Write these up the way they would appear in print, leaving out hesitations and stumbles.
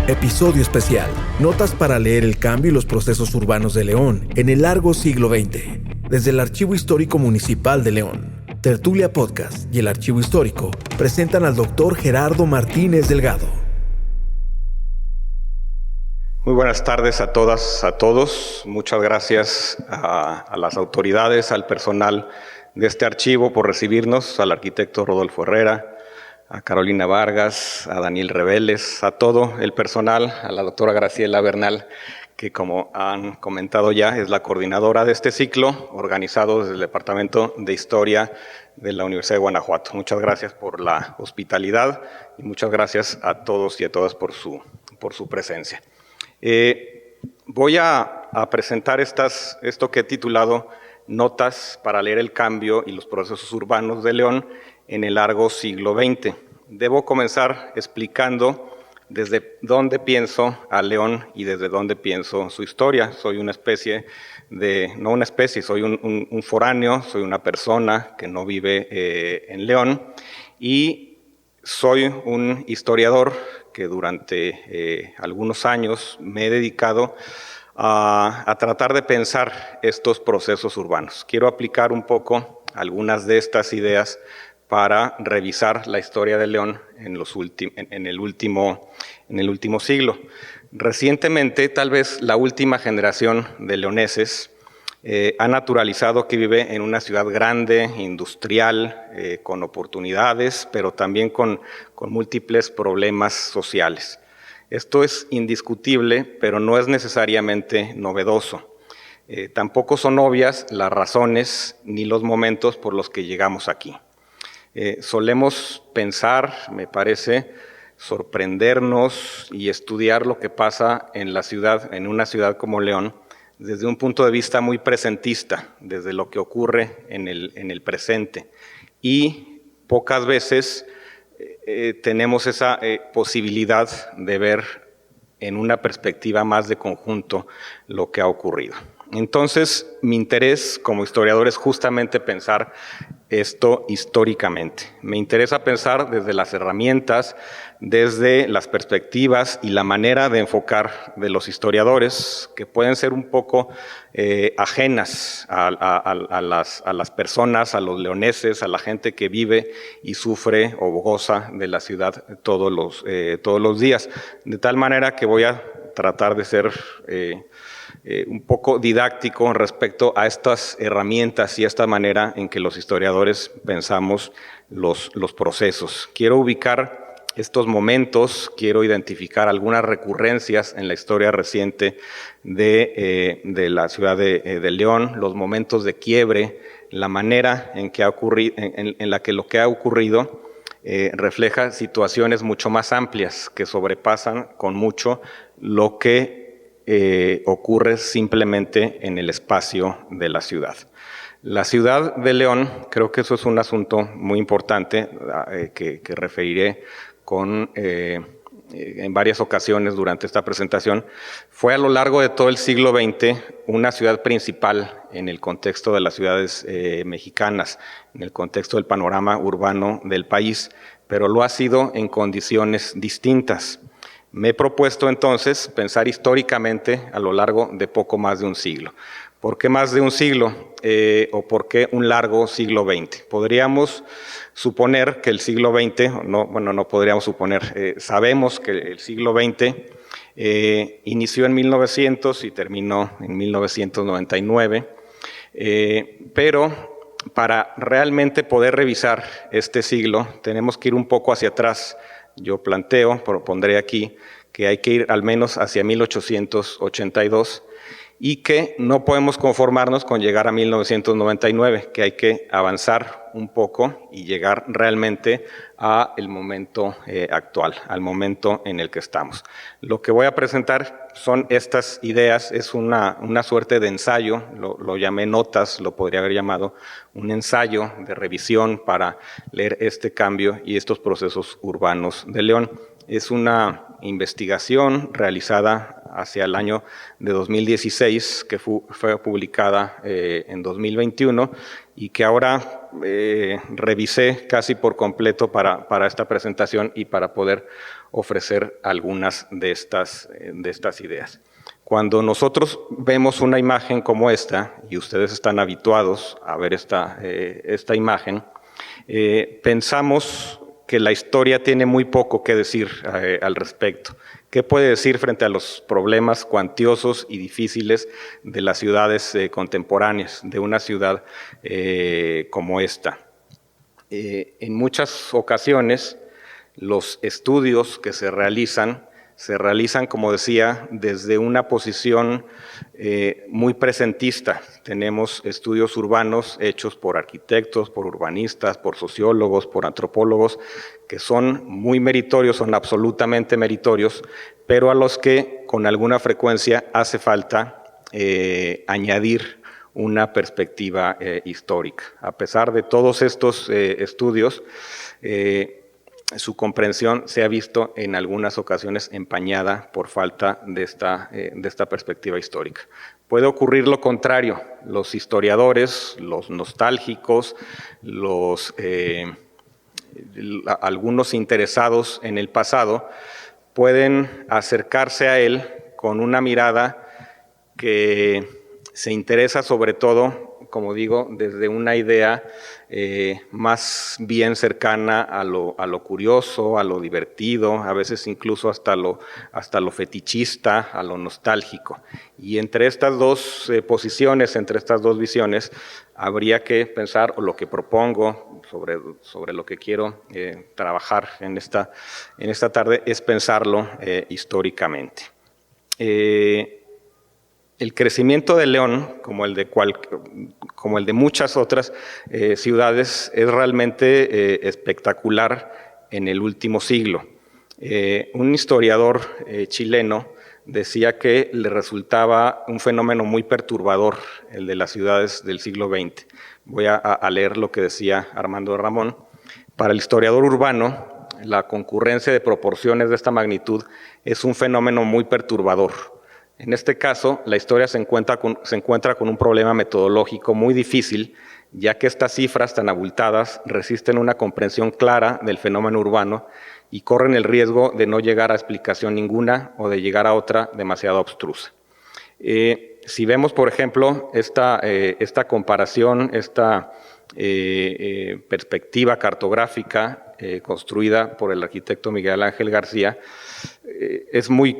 Episodio especial. Notas para leer el cambio y los procesos urbanos de León en el largo siglo XX. Desde el Archivo Histórico Municipal de León. Tertulia Podcast y el Archivo Histórico presentan al Dr. Gerardo Martínez Delgado. Muy buenas tardes a todas, a todos. Muchas gracias a las autoridades, al personal de este archivo por recibirnos, al arquitecto Rodolfo Herrera, a Carolina Vargas, a Daniel Reveles, a todo el personal, a la doctora Graciela Bernal, que como han comentado ya es la coordinadora de este ciclo, organizado desde el Departamento de Historia de la Universidad de Guanajuato. Muchas gracias por la hospitalidad y muchas gracias a todos y a todas por su presencia. Voy a presentar esto que he titulado Notas para leer el cambio y los procesos urbanos de León en el largo siglo XX. Debo comenzar explicando desde dónde pienso a León y desde dónde pienso su historia. Soy una especie soy un foráneo, soy una persona que no vive en León y soy un historiador que durante algunos años me he dedicado a tratar de pensar estos procesos urbanos. Quiero aplicar un poco algunas de estas ideas para revisar la historia de León en el último siglo. Recientemente, tal vez la última generación de leoneses ha naturalizado que vive en una ciudad grande, industrial, con oportunidades, pero también con múltiples problemas sociales. Esto es indiscutible, pero no es necesariamente novedoso. Tampoco son obvias las razones ni los momentos por los que llegamos aquí. Solemos pensar, me parece, sorprendernos y estudiar lo que pasa en una ciudad como León, desde un punto de vista muy presentista, desde lo que ocurre en el presente. Y pocas veces tenemos esa posibilidad de ver en una perspectiva más de conjunto lo que ha ocurrido. Entonces, mi interés como historiador es justamente pensar esto históricamente. Me interesa pensar desde las herramientas, desde las perspectivas y la manera de enfocar de los historiadores, que pueden ser un poco ajenas a las personas, a los leoneses, a la gente que vive y sufre o goza de la ciudad todos los días. De tal manera que voy a tratar de ser un poco didáctico respecto a estas herramientas y a esta manera en que los historiadores pensamos los procesos. Quiero ubicar estos momentos, quiero identificar algunas recurrencias en la historia reciente de la ciudad de León, los momentos de quiebre, la manera en la que lo que ha ocurrido refleja situaciones mucho más amplias que sobrepasan con mucho lo que ocurre simplemente en el espacio de la ciudad. La ciudad de León, creo que eso es un asunto muy importante que referiré en varias ocasiones durante esta presentación, fue a lo largo de todo el siglo XX una ciudad principal en el contexto de las ciudades mexicanas, en el contexto del panorama urbano del país, pero lo ha sido en condiciones distintas. Me he propuesto entonces pensar históricamente a lo largo de poco más de un siglo. ¿Por qué más de un siglo? ¿O por qué un largo siglo XX? Podríamos suponer que el siglo XX, no podríamos suponer, sabemos que el siglo XX inició en 1900 y terminó en 1999, pero para realmente poder revisar este siglo tenemos que ir un poco hacia atrás. Yo propondré aquí que hay que ir al menos hacia 1882 y que no podemos conformarnos con llegar a 1999, que hay que avanzar un poco y llegar realmente al momento actual, al momento en el que estamos. Lo que voy a presentar son estas ideas, es una suerte de ensayo, lo llamé notas, lo podría haber llamado un ensayo de revisión para leer este cambio y estos procesos urbanos de León. Es una investigación realizada hacia el año de 2016, que fue publicada en 2021 y que ahora revisé casi por completo para esta presentación y para poder ofrecer algunas de estas ideas. Cuando nosotros vemos una imagen como esta, y ustedes están habituados a ver esta imagen, pensamos que la historia tiene muy poco que decir al respecto. ¿Qué puede decir frente a los problemas cuantiosos y difíciles de las ciudades contemporáneas, de una ciudad como esta? En muchas ocasiones, los estudios que se realizan, como decía, desde una posición muy presentista. Tenemos estudios urbanos hechos por arquitectos, por urbanistas, por sociólogos, por antropólogos, que son muy meritorios, son absolutamente meritorios, pero a los que con alguna frecuencia hace falta añadir una perspectiva histórica. A pesar de todos estos estudios, su comprensión se ha visto en algunas ocasiones empañada por falta de esta perspectiva histórica. Puede ocurrir lo contrario. Los historiadores, los nostálgicos, algunos interesados en el pasado, pueden acercarse a él con una mirada que se interesa sobre todo, como digo, desde una idea más bien cercana a lo curioso, a lo divertido, a veces incluso hasta lo fetichista, a lo nostálgico. Y entre estas dos posiciones, entre estas dos visiones, habría que pensar, o lo que propongo sobre lo que quiero trabajar en esta tarde, es pensarlo históricamente. El crecimiento de León, como el de muchas otras ciudades, es realmente espectacular en el último siglo. Un historiador chileno decía que le resultaba un fenómeno muy perturbador el de las ciudades del siglo XX. Voy a leer lo que decía Armando Ramón. Para el historiador urbano, la concurrencia de proporciones de esta magnitud es un fenómeno muy perturbador. En este caso, la historia se encuentra con un problema metodológico muy difícil, ya que estas cifras tan abultadas resisten una comprensión clara del fenómeno urbano y corren el riesgo de no llegar a explicación ninguna o de llegar a otra demasiado abstrusa. Si vemos, por ejemplo, esta comparación, esta perspectiva cartográfica construida por el arquitecto Miguel Ángel García, es muy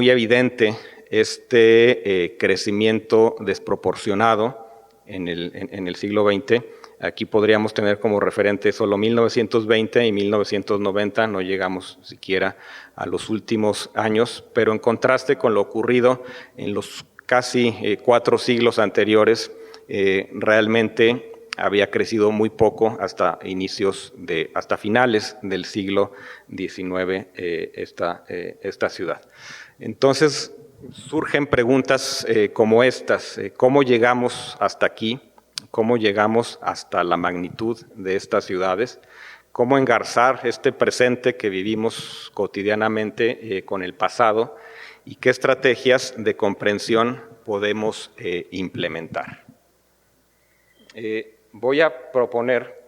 evidente este crecimiento desproporcionado en el siglo XX. Aquí podríamos tener como referente solo 1920 y 1990, no llegamos siquiera a los últimos años, pero en contraste con lo ocurrido en los casi 4 siglos anteriores, realmente había crecido muy poco hasta finales del siglo XIX esta ciudad. Entonces, surgen preguntas como estas: ¿cómo llegamos hasta aquí? ¿Cómo llegamos hasta la magnitud de estas ciudades? ¿Cómo engarzar este presente que vivimos cotidianamente con el pasado? ¿Y qué estrategias de comprensión podemos implementar? Voy a proponer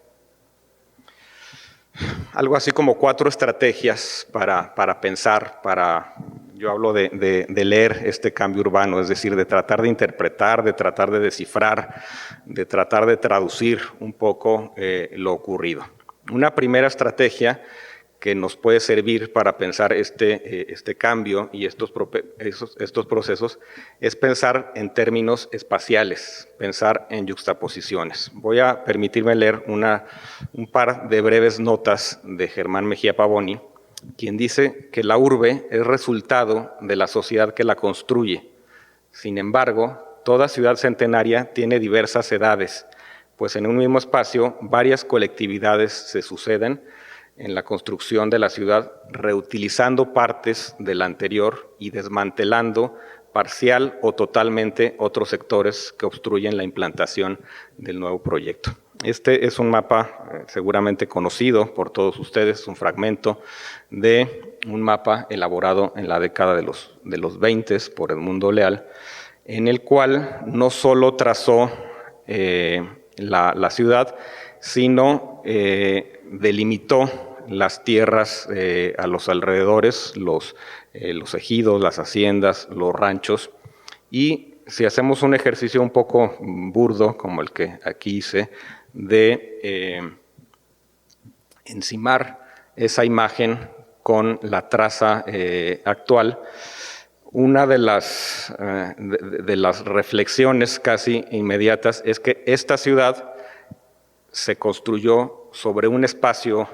algo así como 4 estrategias para pensar, yo hablo de leer este cambio urbano, es decir, de tratar de interpretar, de tratar de descifrar, de tratar de traducir un poco lo ocurrido. Una primera estrategia que nos puede servir para pensar este cambio y estos procesos es pensar en términos espaciales, pensar en yuxtaposiciones. Voy a permitirme leer un par de breves notas de Germán Mejía Pavoni, quien dice que la urbe es resultado de la sociedad que la construye. Sin embargo, toda ciudad centenaria tiene diversas edades, pues en un mismo espacio varias colectividades se suceden en la construcción de la ciudad, reutilizando partes de la anterior y desmantelando parcial o totalmente otros sectores que obstruyen la implantación del nuevo proyecto. Este es un mapa seguramente conocido por todos ustedes, un fragmento de un mapa elaborado en la década de los 20 por Edmundo Leal, en el cual no solo trazó la ciudad, sino delimitó las tierras a los alrededores, los ejidos, las haciendas, los ranchos. Y si hacemos un ejercicio un poco burdo, como el que aquí hice, de encimar esa imagen con la traza actual, una de las reflexiones casi inmediatas es que esta ciudad se construyó sobre un espacio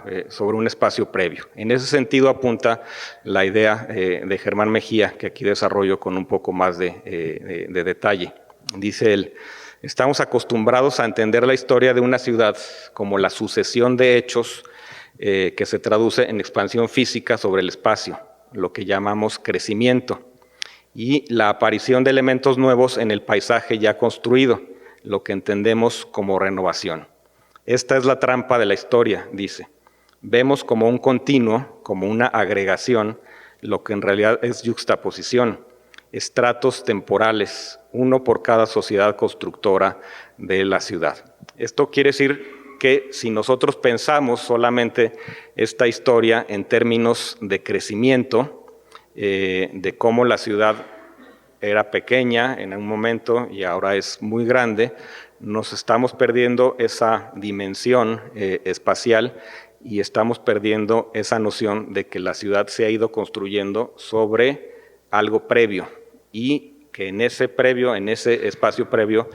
previo. En ese sentido apunta la idea de Germán Mejía, que aquí desarrollo con un poco más de detalle. Dice él: estamos acostumbrados a entender la historia de una ciudad como la sucesión de hechos que se traduce en expansión física sobre el espacio, lo que llamamos crecimiento, y la aparición de elementos nuevos en el paisaje ya construido, lo que entendemos como renovación. Esta es la trampa de la historia, dice. Vemos como un continuo, como una agregación, lo que en realidad es yuxtaposición, estratos temporales, uno por cada sociedad constructora de la ciudad. Esto quiere decir que si nosotros pensamos solamente esta historia en términos de crecimiento, de cómo la ciudad era pequeña en un momento y ahora es muy grande, nos estamos perdiendo esa dimensión espacial y estamos perdiendo esa noción de que la ciudad se ha ido construyendo sobre algo previo y que en ese espacio previo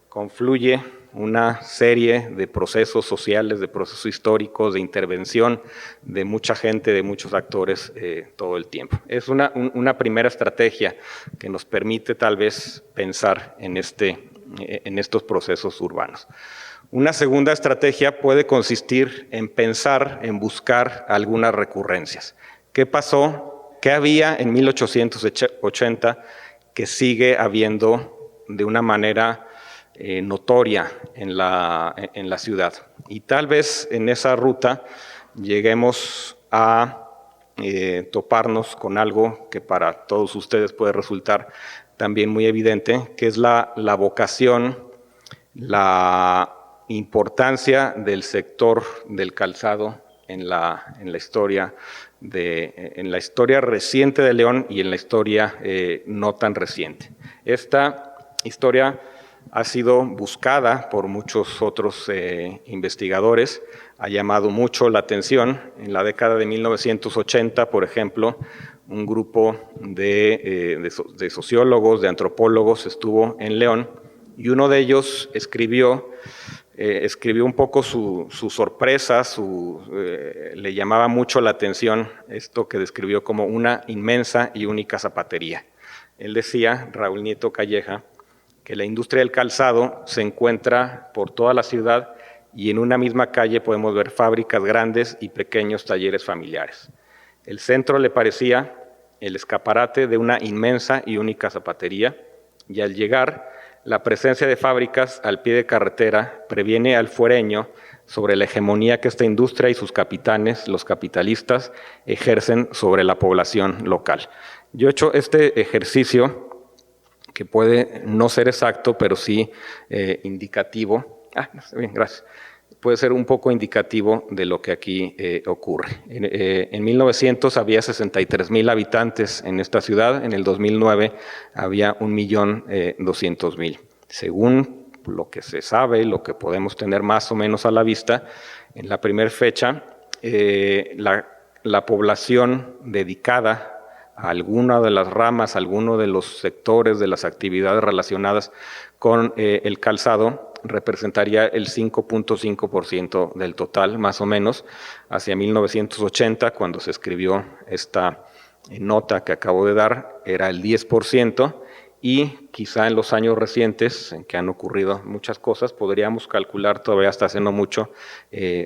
confluye una serie de procesos sociales, de procesos históricos, de intervención de mucha gente, de muchos actores todo el tiempo. Es una primera estrategia que nos permite tal vez pensar en estos procesos urbanos. Una segunda estrategia puede consistir en pensar, en buscar algunas recurrencias. ¿Qué pasó? ¿Qué había en 1880 que sigue habiendo de una manera notoria en la ciudad? Y tal vez en esa ruta lleguemos a toparnos con algo que para todos ustedes puede resultar también muy evidente, que es la vocación, la importancia del sector del calzado en la historia reciente de León y en la historia no tan reciente. Esta historia ha sido buscada por muchos otros investigadores, ha llamado mucho la atención. En la década de 1980, por ejemplo, un grupo de sociólogos, de antropólogos estuvo en León y uno de ellos escribió un poco su sorpresa, le llamaba mucho la atención esto que describió como una inmensa y única zapatería. Él decía, Raúl Nieto Calleja, que la industria del calzado se encuentra por toda la ciudad y en una misma calle podemos ver fábricas grandes y pequeños talleres familiares. El centro le parecía el escaparate de una inmensa y única zapatería, y al llegar, la presencia de fábricas al pie de carretera previene al fuereño sobre la hegemonía que esta industria y sus capitanes, los capitalistas, ejercen sobre la población local. Yo he hecho este ejercicio que puede no ser exacto, pero sí indicativo. Bien, gracias. Puede ser un poco indicativo de lo que aquí ocurre. En 1900 había 63,000 habitantes en esta ciudad, en el 2009 había 1,200,000. Según lo que se sabe, lo que podemos tener más o menos a la vista, en la primera fecha, la población dedicada a alguna de las ramas, a alguno de los sectores de las actividades relacionadas con el calzado, representaría el 5.5% del total, más o menos, hacia 1980, cuando se escribió esta nota que acabo de dar, era el 10%, y quizá en los años recientes, en que han ocurrido muchas cosas, podríamos calcular todavía hasta hace no mucho,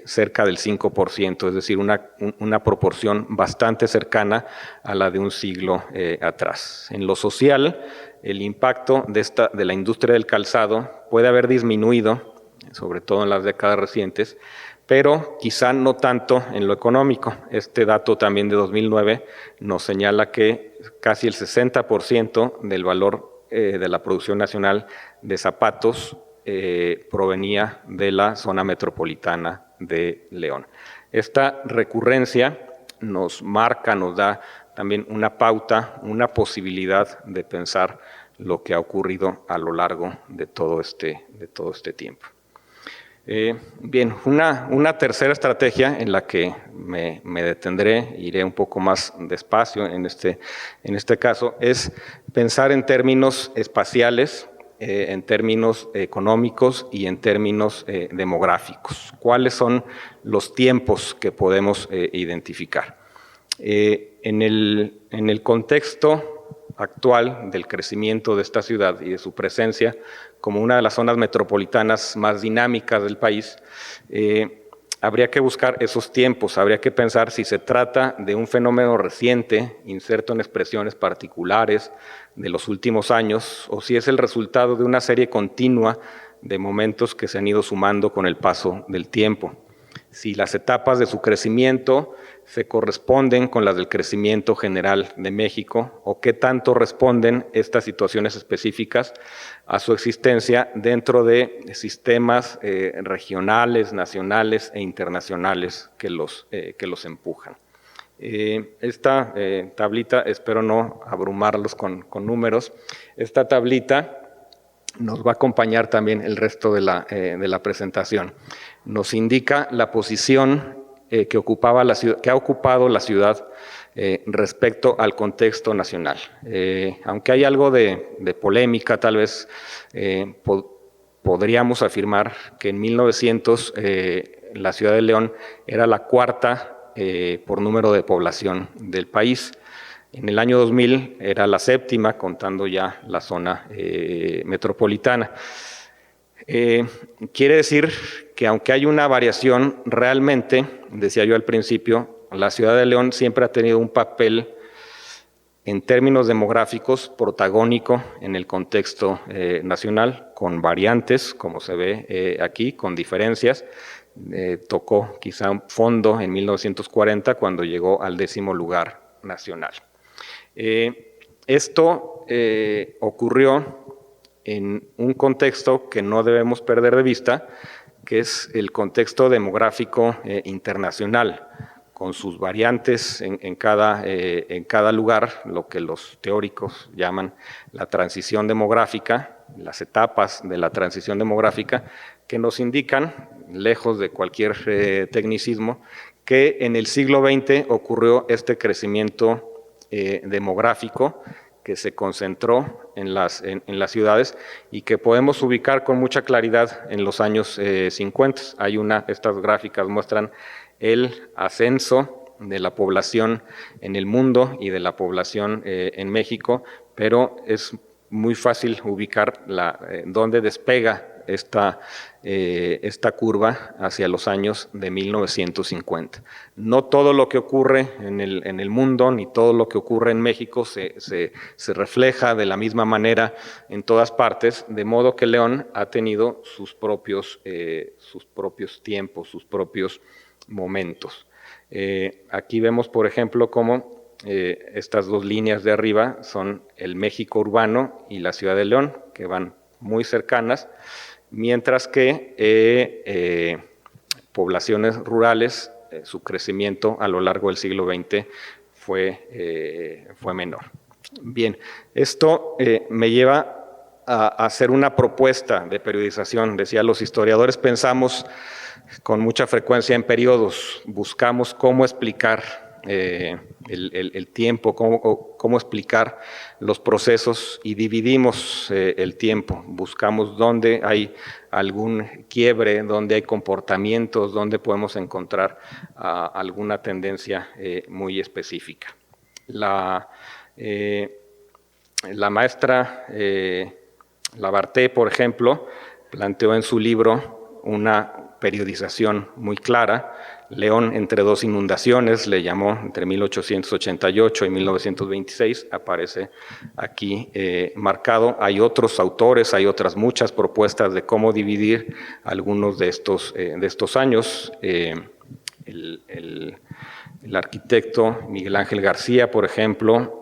cerca del 5%, es decir, una proporción bastante cercana a la de un siglo atrás. En lo social, el impacto de la industria del calzado puede haber disminuido sobre todo en las décadas recientes, pero quizá no tanto en lo económico. Este dato también de 2009 nos señala que casi el 60% del valor de la producción nacional de zapatos provenía de la zona metropolitana de León. Esta recurrencia nos marca, nos da también una pauta, una posibilidad de pensar lo que ha ocurrido a lo largo de todo este tiempo. Bien, una tercera estrategia en la que me detendré, iré un poco más despacio en este caso, es pensar en términos espaciales, en términos económicos y en términos demográficos. ¿Cuáles son los tiempos que podemos identificar? En el contexto actual del crecimiento de esta ciudad y de su presencia como una de las zonas metropolitanas más dinámicas del país, habría que buscar esos tiempos, habría que pensar si se trata de un fenómeno reciente, inserto en expresiones particulares de los últimos años, o si es el resultado de una serie continua de momentos que se han ido sumando con el paso del tiempo. Si las etapas de su crecimiento se corresponden con las del crecimiento general de México, o qué tanto responden estas situaciones específicas a su existencia dentro de sistemas regionales, nacionales e internacionales que los empujan. Esta tablita, espero no abrumarlos con números, esta tablita nos va a acompañar también el resto de la presentación. Nos indica la posición que ha ocupado la ciudad respecto al contexto nacional. Aunque hay algo de polémica, tal vez podríamos afirmar que en 1900 la ciudad de León era la cuarta por número de población del país. En el año 2000 era la séptima, contando ya la zona metropolitana. Quiere decir que aunque hay una variación, realmente, decía yo al principio, la ciudad de León siempre ha tenido un papel en términos demográficos protagónico en el contexto nacional, con variantes, como se ve aquí, con diferencias. Tocó quizá un fondo en 1940 cuando llegó al 10º lugar nacional. Esto ocurrió en un contexto que no debemos perder de vista, que es el contexto demográfico internacional, con sus variantes en cada lugar, lo que los teóricos llaman la transición demográfica, las etapas de la transición demográfica, que nos indican, lejos de cualquier tecnicismo, que en el siglo XX ocurrió este crecimiento demográfico que se concentró en las ciudades y que podemos ubicar con mucha claridad en los años 50. Estas gráficas muestran el ascenso de la población en el mundo y de la población en México, pero es muy fácil ubicar dónde despega esta curva hacia los años de 1950. No todo lo que ocurre en el mundo, ni todo lo que ocurre en México se refleja de la misma manera en todas partes, de modo que León ha tenido sus propios tiempos, sus propios momentos. Aquí vemos, por ejemplo, cómo estas dos líneas de arriba son el México urbano y la ciudad de León, que van muy cercanas, mientras que poblaciones rurales, su crecimiento a lo largo del siglo XX fue menor. Bien, esto me lleva a hacer una propuesta de periodización. Decía, los historiadores pensamos con mucha frecuencia en periodos, buscamos cómo explicar el tiempo, cómo explicar los procesos y dividimos el tiempo, buscamos dónde hay algún quiebre, dónde hay comportamientos, dónde podemos encontrar alguna tendencia muy específica. La maestra Labarthe, por ejemplo, planteó en su libro una periodización muy clara. León entre dos inundaciones, le llamó entre 1888 y 1926, aparece aquí marcado. Hay otros autores, hay otras muchas propuestas de cómo dividir algunos de estos años. El arquitecto Miguel Ángel García, por ejemplo,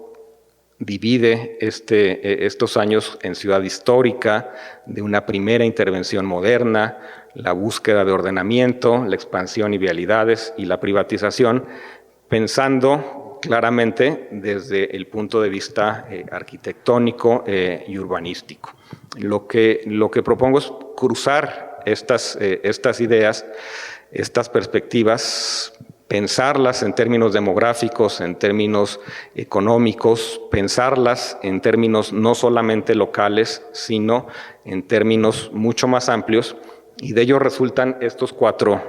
divide estos años en ciudad histórica, de una primera intervención moderna, la búsqueda de ordenamiento, la expansión y vialidades y la privatización, pensando claramente desde el punto de vista arquitectónico y urbanístico. Lo que propongo es cruzar estas ideas, estas perspectivas, pensarlas en términos demográficos, en términos económicos, pensarlas en términos no solamente locales, sino en términos mucho más amplios, y de ello resultan estos cuatro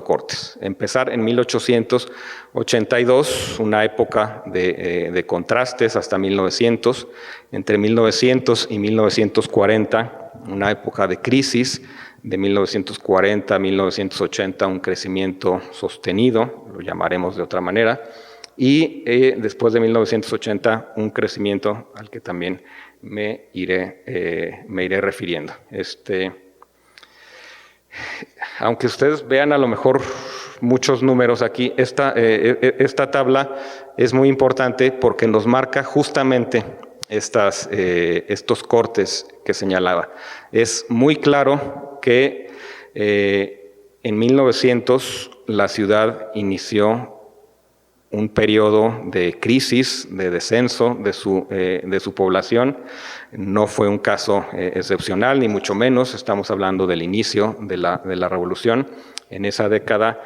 cortes. Empezar en 1882, una época de contrastes hasta 1900, entre 1900 y 1940, una época de crisis. De 1940 a 1980 un crecimiento sostenido, lo llamaremos de otra manera, y después de 1980 un crecimiento al que también me iré refiriendo. Aunque ustedes vean a lo mejor muchos números aquí, esta tabla es muy importante porque nos marca justamente estos cortes que señalaba. Es muy claro que en 1900 la ciudad inició un periodo de crisis, de descenso de su población. No fue un caso excepcional, ni mucho menos. Estamos hablando del inicio de la revolución. En esa década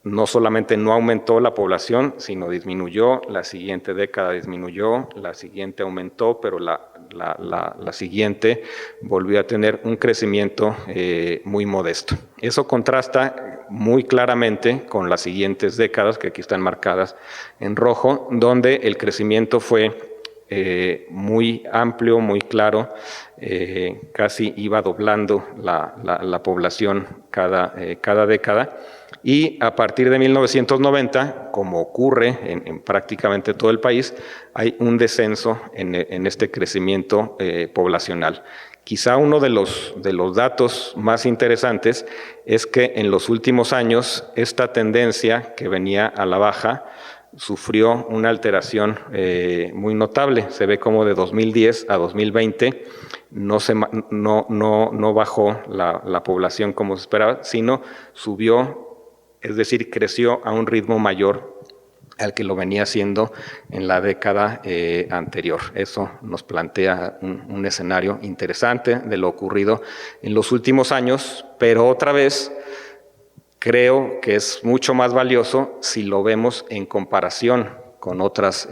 no solamente no aumentó la población, sino disminuyó. La siguiente década disminuyó, la siguiente aumentó, pero la siguiente volvió a tener un crecimiento muy modesto. Eso contrasta muy claramente con las siguientes décadas, que aquí están marcadas en rojo, donde el crecimiento fue muy amplio, muy claro, casi iba doblando la población cada década. Y a partir de 1990, como ocurre en prácticamente todo el país, hay un descenso en este crecimiento poblacional. Quizá uno de los datos más interesantes es que en los últimos años esta tendencia que venía a la baja sufrió una alteración muy notable. Se ve como de 2010 a 2020 no bajó la población como se esperaba, sino subió. Es decir, creció a un ritmo mayor al que lo venía haciendo en la década anterior. Eso nos plantea un escenario interesante de lo ocurrido en los últimos años, pero otra vez creo que es mucho más valioso si lo vemos en comparación con otros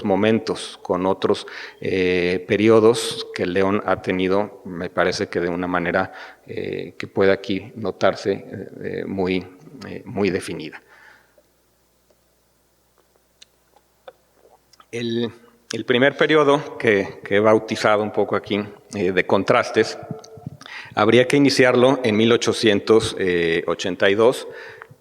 momentos, con otros periodos que León ha tenido, me parece que de una manera que puede aquí notarse muy definida. El primer periodo que he bautizado un poco aquí de contrastes, habría que iniciarlo en 1882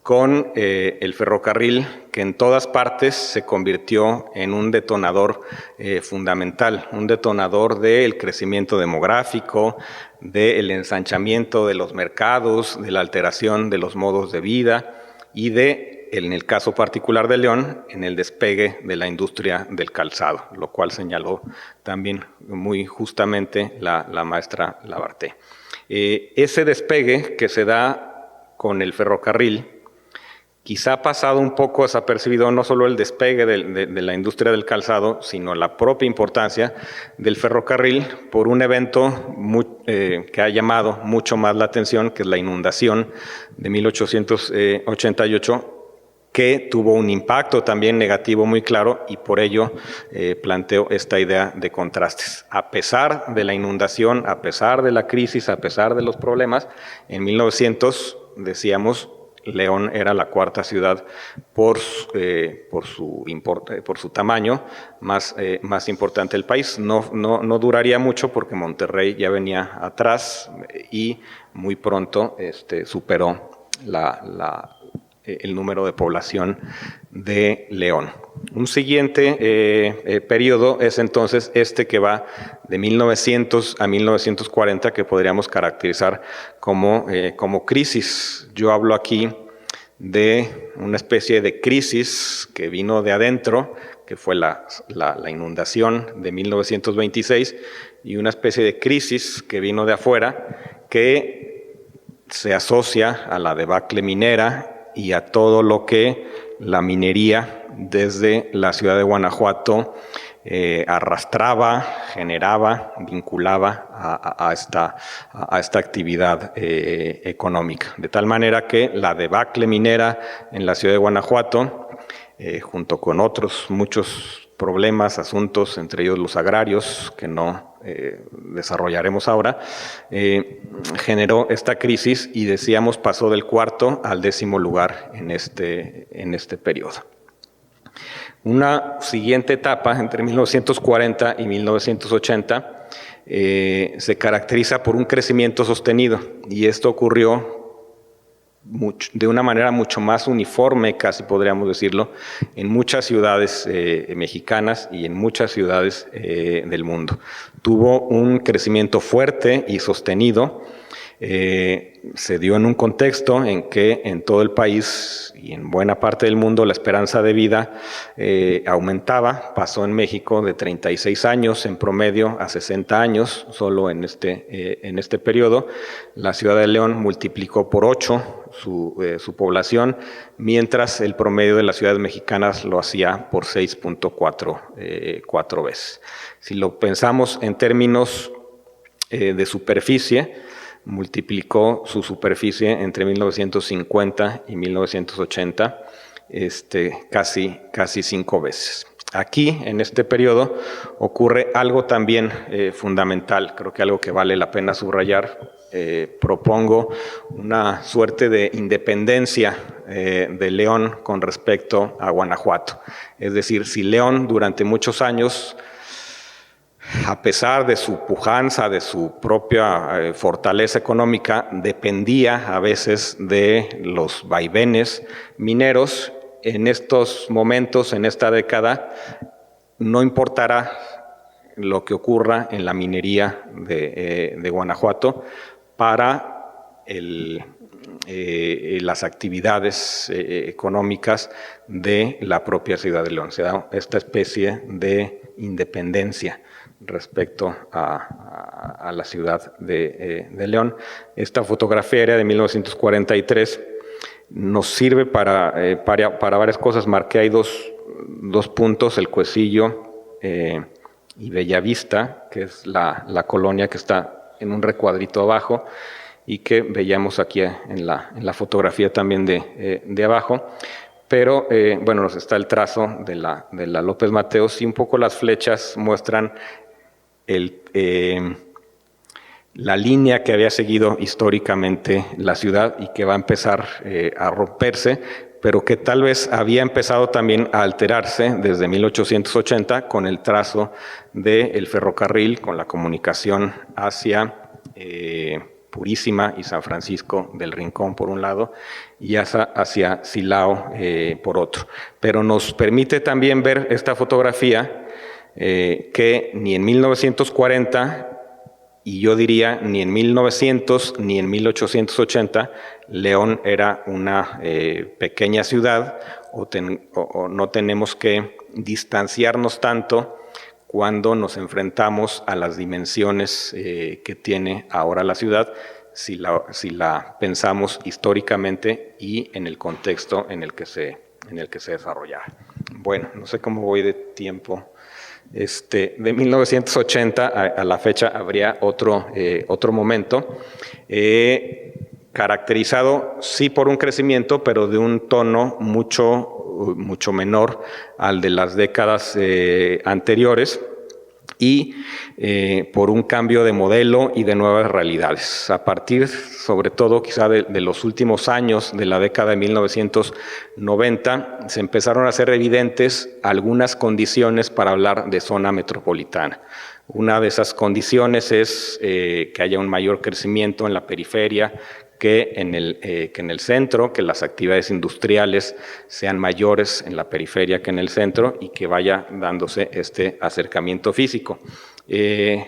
con el ferrocarril, que en todas partes se convirtió en un detonador fundamental, un detonador del crecimiento demográfico, del ensanchamiento de los mercados, de la alteración de los modos de vida y en el caso particular de León, en el despegue de la industria del calzado, lo cual señaló también muy justamente la maestra Labarthe. Ese despegue que se da con el ferrocarril, quizá ha pasado un poco desapercibido no solo el despegue de la industria del calzado, sino la propia importancia del ferrocarril por un evento que ha llamado mucho más la atención, que es la inundación de 1888, que tuvo un impacto también negativo muy claro, y por ello planteo esta idea de contrastes. A pesar de la inundación, a pesar de la crisis, a pesar de los problemas, en 1900, decíamos, León era la cuarta ciudad por su tamaño más importante del país. No duraría mucho porque Monterrey ya venía atrás y muy pronto superó el número de población de León. Un siguiente periodo es entonces este que va de 1900 a 1940, que podríamos caracterizar como crisis. Yo hablo aquí de una especie de crisis que vino de adentro, que fue la inundación de 1926, y una especie de crisis que vino de afuera, que se asocia a la debacle minera y a todo lo que la minería desde la ciudad de Guanajuato arrastraba, generaba, vinculaba a esta actividad económica. De tal manera que la debacle minera en la ciudad de Guanajuato, junto con otros muchos problemas, asuntos, entre ellos los agrarios, que no desarrollaremos ahora, generó esta crisis y decíamos pasó del 4º al 10º lugar en este periodo. Una siguiente etapa, entre 1940 y 1980, se caracteriza por un crecimiento sostenido, y esto ocurrió de una manera mucho más uniforme, casi podríamos decirlo, en muchas ciudades mexicanas y en muchas ciudades del mundo. Tuvo un crecimiento fuerte y sostenido. Se dio en un contexto en que en todo el país y en buena parte del mundo la esperanza de vida aumentaba. Pasó en México de 36 años en promedio a 60 años, solo en este periodo. La ciudad de León multiplicó por 8 su población, mientras el promedio de las ciudades mexicanas lo hacía por 6.4 veces. Si lo pensamos en términos de superficie, multiplicó su superficie entre 1950 y 1980 casi 5 veces. Aquí, en este periodo, ocurre algo también fundamental, creo que algo que vale la pena subrayar. Propongo una suerte de independencia de León con respecto a Guanajuato. Es decir, si León durante muchos años, a pesar de su pujanza, de su propia fortaleza económica, dependía a veces de los vaivenes mineros, en estos momentos, en esta década, no importará lo que ocurra en la minería de Guanajuato para las actividades económicas de la propia ciudad de León. Se da esta especie de independencia respecto a la ciudad de León. Esta fotografía aérea de 1943 nos sirve para varias cosas. Marqué ahí dos puntos, el Cuecillo y Bellavista, que es la colonia que está en un recuadrito abajo y que veíamos aquí en la fotografía también de abajo. Pero, bueno, nos está el trazo de la López Mateos, y un poco las flechas muestran la línea que había seguido históricamente la ciudad y que va a empezar a romperse, pero que tal vez había empezado también a alterarse desde 1880 con el trazo del ferrocarril, con la comunicación hacia Purísima y San Francisco del Rincón por un lado y hacia Silao por otro. Pero nos permite también ver esta fotografía que ni en 1940 y yo diría ni en 1900 ni en 1880 León era una pequeña ciudad o no tenemos que distanciarnos tanto cuando nos enfrentamos a las dimensiones que tiene ahora la ciudad, si la pensamos históricamente y en el contexto en el que se desarrollaba. Bueno, no sé cómo voy de tiempo. De 1980 a la fecha habría otro momento, caracterizado sí por un crecimiento, pero de un tono mucho menor al de las décadas anteriores, y por un cambio de modelo y de nuevas realidades. A partir, sobre todo, quizá de los últimos años de la década de 1990, se empezaron a hacer evidentes algunas condiciones para hablar de zona metropolitana. Una de esas condiciones es que haya un mayor crecimiento en la periferia, que en el centro, que las actividades industriales sean mayores en la periferia que en el centro y que vaya dándose este acercamiento físico.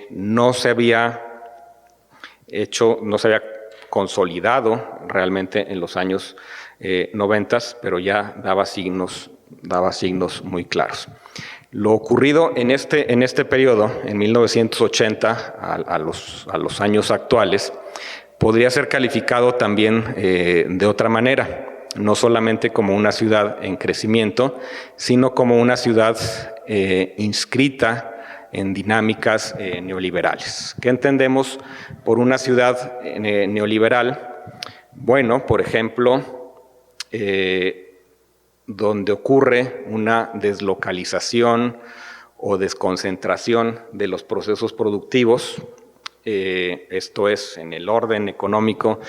No se había consolidado realmente en los años 90, pero ya daba signos muy claros. Lo ocurrido en este periodo, en 1980 a los años actuales, podría ser calificado también de otra manera, no solamente como una ciudad en crecimiento, sino como una ciudad inscrita en dinámicas neoliberales. ¿Qué entendemos por una ciudad neoliberal? Bueno, por ejemplo, donde ocurre una deslocalización o desconcentración de los procesos productivos, esto es en el orden económico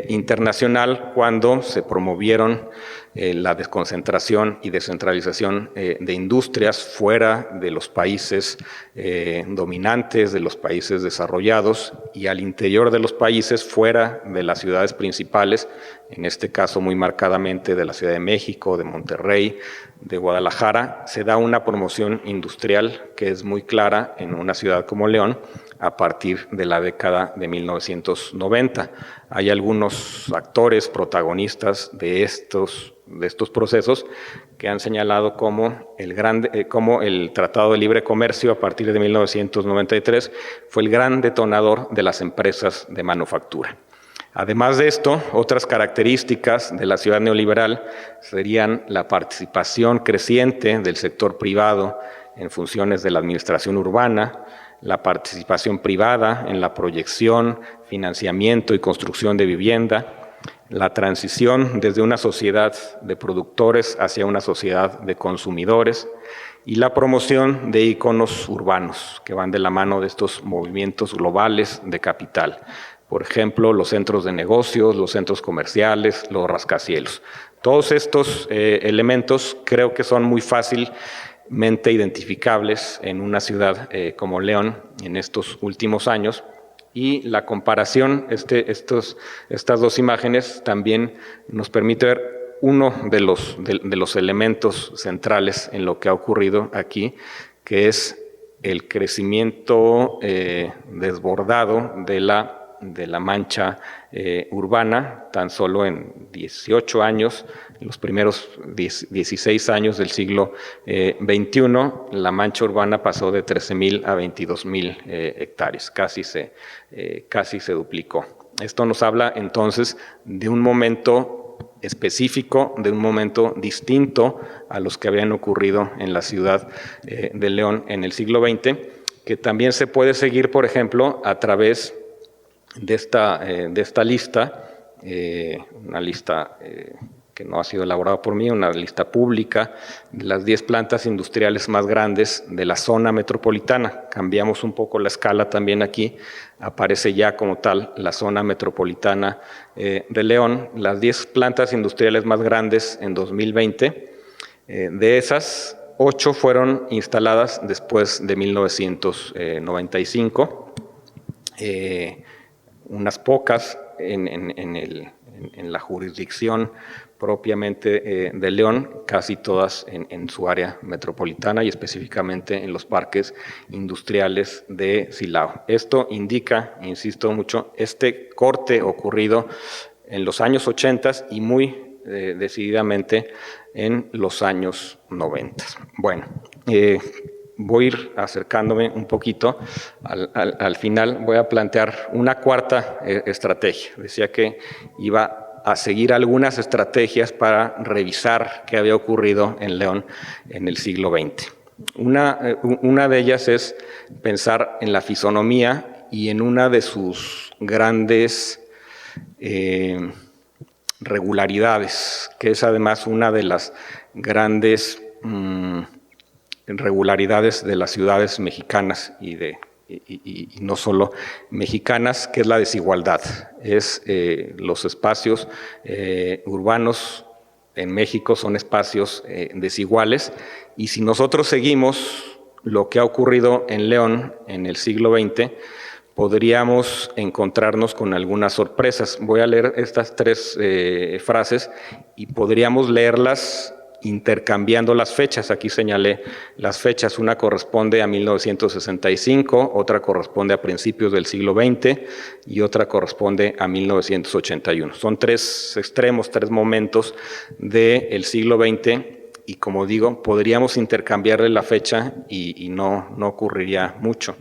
internacional, cuando se promovieron la desconcentración y descentralización de industrias fuera de los países dominantes, de los países desarrollados, y al interior de los países, fuera de las ciudades principales, en este caso muy marcadamente de la Ciudad de México, de Monterrey, de Guadalajara, se da una promoción industrial que es muy clara en una ciudad como León a partir de la década de 1990. Hay algunos actores protagonistas de estos procesos que han señalado como el Tratado de Libre Comercio a partir de 1993 fue el gran detonador de las empresas de manufactura. Además de esto, otras características de la ciudad neoliberal serían la participación creciente del sector privado en funciones de la administración urbana, la participación privada en la proyección, financiamiento y construcción de vivienda, la transición desde una sociedad de productores hacia una sociedad de consumidores y la promoción de íconos urbanos que van de la mano de estos movimientos globales de capital. Por ejemplo, los centros de negocios, los centros comerciales, los rascacielos. Todos estos elementos creo que son muy fácilmente identificables en una ciudad como León en estos últimos años, y la comparación, estas dos imágenes también nos permite ver uno de los elementos centrales en lo que ha ocurrido aquí, que es el crecimiento desbordado de la mancha urbana. Tan solo en 18 años, en los primeros 16 años del siglo XXI, la mancha urbana pasó de 13,000 a 22,000 hectáreas, casi se duplicó. Esto nos habla entonces de un momento específico, de un momento distinto a los que habían ocurrido en la ciudad de León en el siglo XX, que también se puede seguir, por ejemplo, a través de esta lista, una lista que no ha sido elaborada por mí, una lista pública de las 10 plantas industriales más grandes de la zona metropolitana. Cambiamos un poco la escala también aquí, aparece ya como tal la zona metropolitana de León. Las 10 plantas industriales más grandes en 2020, de esas, 8 fueron instaladas después de 1995. Unas pocas en la jurisdicción propiamente de León, casi todas en su área metropolitana y específicamente en los parques industriales de Silao. Esto indica, insisto mucho, este corte ocurrido en los años 80 y muy decididamente en los años 90. Bueno, voy a ir acercándome un poquito. Al final voy a plantear una cuarta estrategia. Decía que iba a seguir algunas estrategias para revisar qué había ocurrido en León en el siglo XX. Una de ellas es pensar en la fisonomía y en una de sus grandes regularidades, que es además una de las grandes regularidades de las ciudades mexicanas y no solo mexicanas, que es la desigualdad. Es los espacios urbanos en México son espacios desiguales, y si nosotros seguimos lo que ha ocurrido en León en el siglo XX, podríamos encontrarnos con algunas sorpresas. Voy a leer estas 3 frases y podríamos leerlas intercambiando las fechas. Aquí señalé las fechas. Una corresponde a 1965, otra corresponde a principios del siglo XX y otra corresponde a 1981. Son 3 extremos, 3 momentos del siglo XX y, como digo, podríamos intercambiarle la fecha y no ocurriría mucho.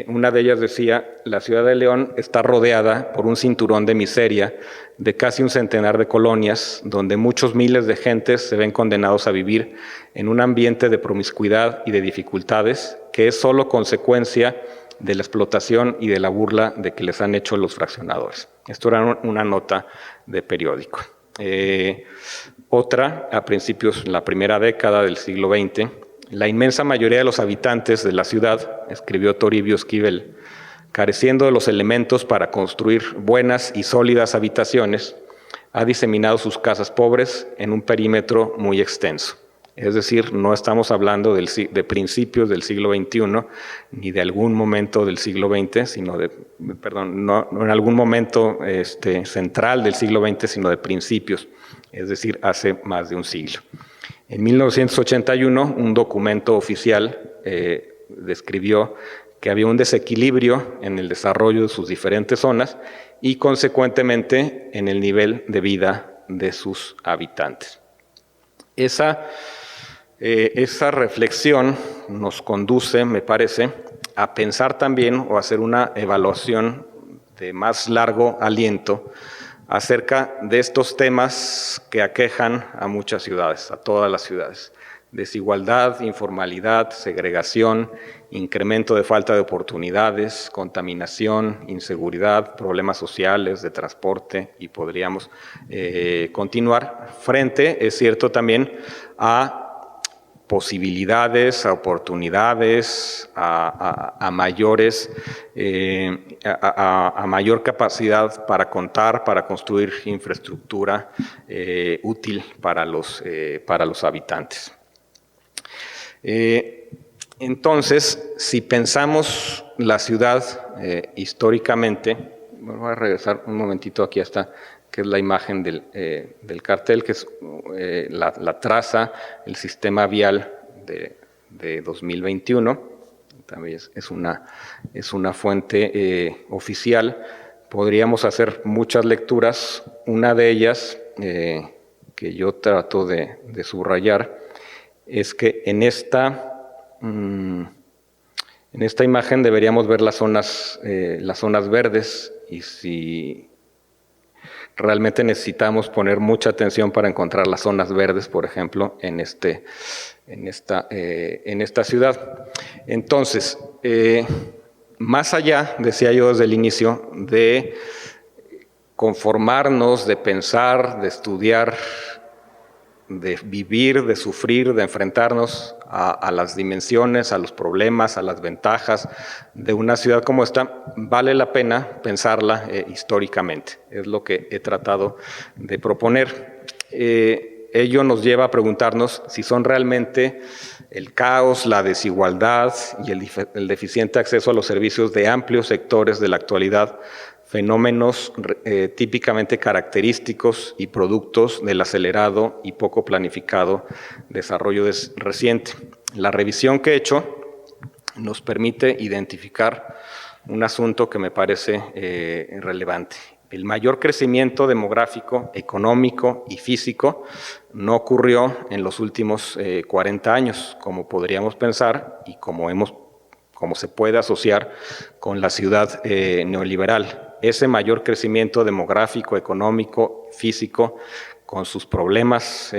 Una de ellas decía: la ciudad de León está rodeada por un cinturón de miseria de casi un centenar de colonias, donde muchos miles de gentes se ven condenados a vivir en un ambiente de promiscuidad y de dificultades que es solo consecuencia de la explotación y de la burla de que les han hecho los fraccionadores. Esto era una nota de periódico. Otra, a principios, la primera década del siglo XX, la inmensa mayoría de los habitantes de la ciudad, escribió Toribio Esquivel, careciendo de los elementos para construir buenas y sólidas habitaciones, ha diseminado sus casas pobres en un perímetro muy extenso. Es decir, no estamos hablando de principios del siglo XXI, ni de algún momento del siglo XX, sino no en algún momento central del siglo XX, sino de principios, es decir, hace más de un siglo. En 1981, un documento oficial describió que había un desequilibrio en el desarrollo de sus diferentes zonas y, consecuentemente, en el nivel de vida de sus habitantes. Esa reflexión nos conduce, me parece, a pensar también o a hacer una evaluación de más largo aliento acerca de estos temas que aquejan a muchas ciudades, a todas las ciudades. Desigualdad, informalidad, segregación, incremento de falta de oportunidades, contaminación, inseguridad, problemas sociales, de transporte, y podríamos continuar. Frente, es cierto, también a posibilidades, a oportunidades, a mayor capacidad para contar, para construir infraestructura útil para los habitantes. Entonces, si pensamos la ciudad históricamente, voy a regresar un momentito aquí hasta que es la imagen del cartel, que es la traza, el sistema vial de 2021. También es una fuente oficial. Podríamos hacer muchas lecturas. Una de ellas, que yo trato de subrayar, es que en esta imagen deberíamos ver las zonas verdes, y si realmente necesitamos poner mucha atención para encontrar las zonas verdes, por ejemplo, en esta ciudad. Entonces, más allá, decía yo desde el inicio, de conformarnos, de pensar, de estudiar, de vivir, de sufrir, de enfrentarnos a las dimensiones, a los problemas, a las ventajas de una ciudad como esta, vale la pena pensarla históricamente. Es lo que he tratado de proponer. Ello nos lleva a preguntarnos si son realmente el caos, la desigualdad y el deficiente acceso a los servicios de amplios sectores de la actualidad fenómenos típicamente característicos y productos del acelerado y poco planificado desarrollo reciente. La revisión que he hecho nos permite identificar un asunto que me parece relevante. El mayor crecimiento demográfico, económico y físico no ocurrió en los últimos 40 años, como podríamos pensar y como se puede asociar con la ciudad neoliberal. Ese mayor crecimiento demográfico, económico, físico, con sus problemas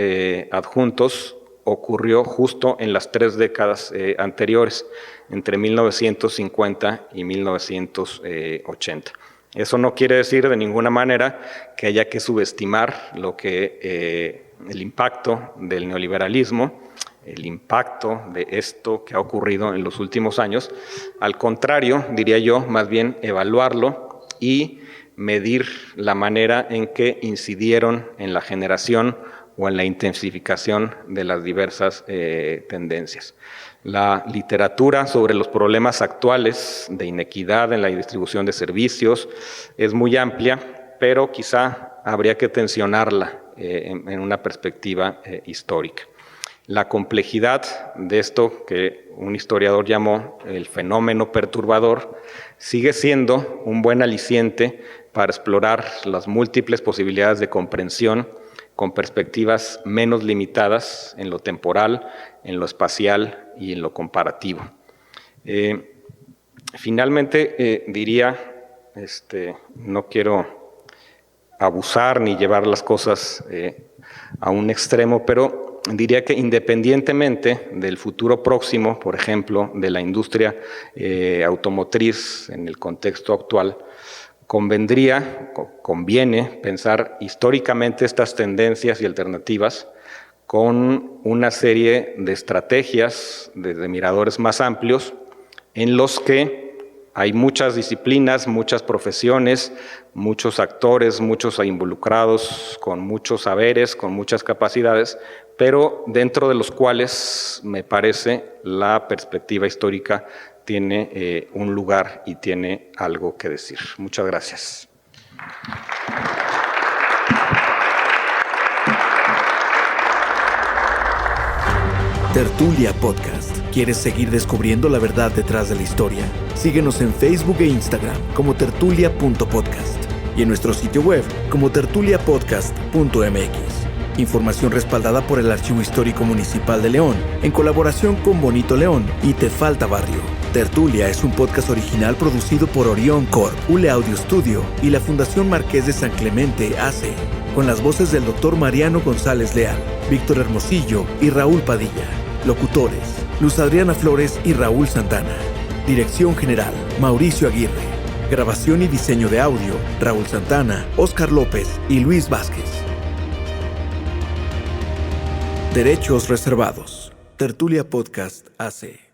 adjuntos, ocurrió justo en las 3 décadas anteriores, entre 1950 y 1980. Eso no quiere decir de ninguna manera que haya que subestimar el impacto del neoliberalismo, el impacto de esto que ha ocurrido en los últimos años. Al contrario, diría yo, más bien evaluarlo y medir la manera en que incidieron en la generación o en la intensificación de las diversas tendencias. La literatura sobre los problemas actuales de inequidad en la distribución de servicios es muy amplia, pero quizá habría que tensionarla en una perspectiva histórica. La complejidad de esto que un historiador llamó el fenómeno perturbador sigue siendo un buen aliciente para explorar las múltiples posibilidades de comprensión con perspectivas menos limitadas en lo temporal, en lo espacial y en lo comparativo. Finalmente, diría, no quiero abusar ni llevar las cosas a un extremo, pero diría que independientemente del futuro próximo, por ejemplo, de la industria automotriz en el contexto actual, conviene pensar históricamente estas tendencias y alternativas con una serie de estrategias desde miradores más amplios en los que hay muchas disciplinas, muchas profesiones, muchos actores, muchos involucrados, con muchos saberes, con muchas capacidades, pero dentro de los cuales, me parece, la perspectiva histórica tiene un lugar y tiene algo que decir. Muchas gracias. Tertulia Podcast. ¿Quieres seguir descubriendo la verdad detrás de la historia? Síguenos en Facebook e Instagram como tertulia.podcast y en nuestro sitio web como tertuliapodcast.mx. Información respaldada por el Archivo Histórico Municipal de León, en colaboración con Bonito León y Te Falta Barrio. Tertulia es un podcast original producido por Orión Corp, ULE Audio Studio y la Fundación Marqués de San Clemente AC, con las voces del Dr. Mariano González Leal, Víctor Hermosillo y Raúl Padilla. Locutores: Luz Adriana Flores y Raúl Santana. Dirección General: Mauricio Aguirre. Grabación y diseño de audio: Raúl Santana, Óscar López y Luis Vázquez. Derechos reservados. Tertulia Podcast AC.